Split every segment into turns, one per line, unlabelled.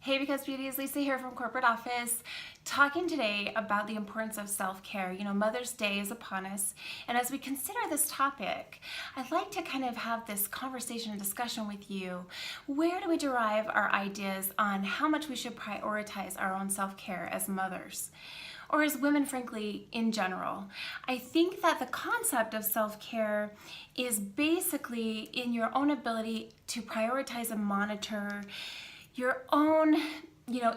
Hey, Because Beauties, Lisa here from corporate office, talking today about the importance of self-care. You know, Mother's Day is upon us, and as we consider this topic, I'd like to kind of have this conversation and discussion with you. Where do we derive our ideas on how much we should prioritize our own self-care as mothers? Or as women, frankly, in general? I think that the concept of self-care is basically in your own ability to prioritize and monitor your own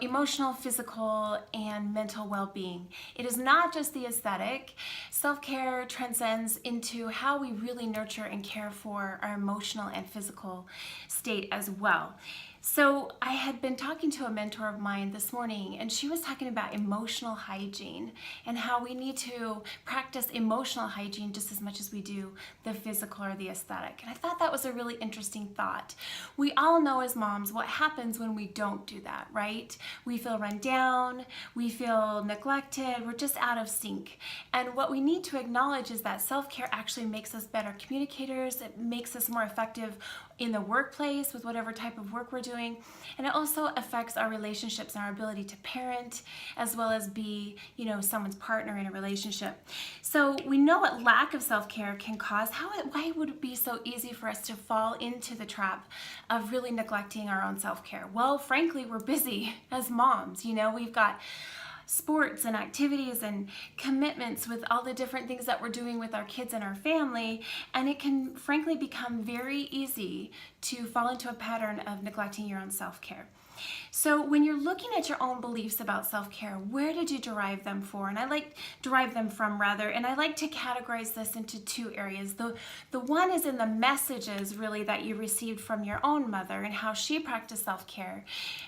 emotional, physical, and mental well-being. It is not just the aesthetic. Self-care transcends into how we really nurture and care for our emotional and physical state as well. So I had been talking to a mentor of mine this morning, and she was talking about emotional hygiene and how we need to practice emotional hygiene just as much as we do the physical or the aesthetic. And I thought that was a really interesting thought. We all know as moms what happens when we don't do that, right? We feel run down, we feel neglected, we're just out of sync. And what we need to acknowledge is that self-care actually makes us better communicators. It makes us more effective in the workplace with whatever type of work we're doing, and it also affects our relationships and our ability to parent as well as be, someone's partner in a relationship. So we know what lack of self-care can cause. Why would it be so easy for us to fall into the trap of really neglecting our own self-care? Well, frankly, we're busy as moms. We've got sports and activities and commitments with all the different things that we're doing with our kids and our family, and it can frankly become very easy to fall into a pattern of neglecting your own self-care. So when you're looking at your own beliefs about self-care, where did you derive them from? And I like to categorize this into two areas. The one is in the messages really that you received from your own mother and how she practiced self-care.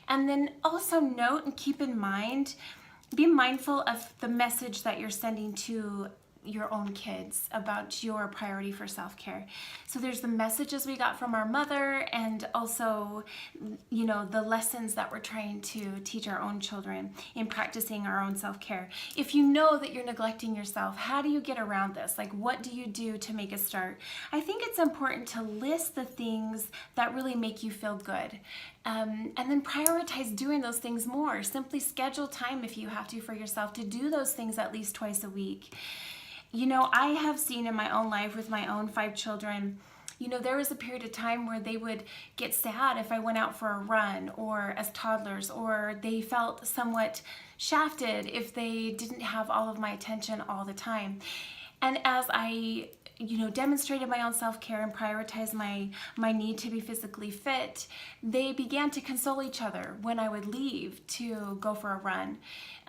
And then also note and keep in mind, be mindful of the message that you're sending to your own kids about your priority for self-care. So there's the messages we got from our mother, and also, the lessons that we're trying to teach our own children in practicing our own self-care. If you know that you're neglecting yourself, how do you get around this? Like, what do you do to make a start? I think it's important to list the things that really make you feel good. And then prioritize doing those things more. Simply schedule time if you have to for yourself to do those things at least twice a week. I have seen in my own life with my own 5 children, there was a period of time where they would get sad if I went out for a run or as toddlers, or they felt somewhat shafted if they didn't have all of my attention all the time. And as I demonstrated my own self-care and prioritized my need to be physically fit, they began to console each other when I would leave to go for a run.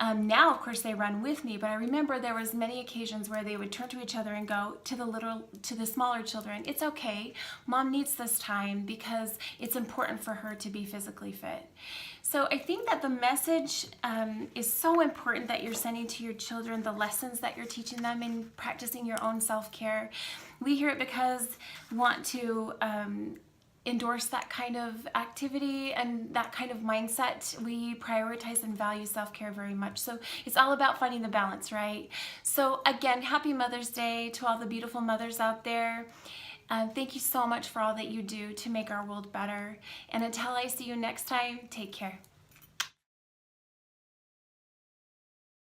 Now, of course, they run with me, but I remember there was many occasions where they would turn to each other and go to the smaller children, "It's okay, Mom needs this time because it's important for her to be physically fit." So I think that the message is so important that you're sending to your children, the lessons that you're teaching them in practicing your own self-care. We here at Because want to endorse that kind of activity and that kind of mindset. We prioritize and value self-care very much. So it's all about finding the balance, right? So again, happy Mother's Day to all the beautiful mothers out there. Thank you so much for all that you do to make our world better. And until I see you next time, take care.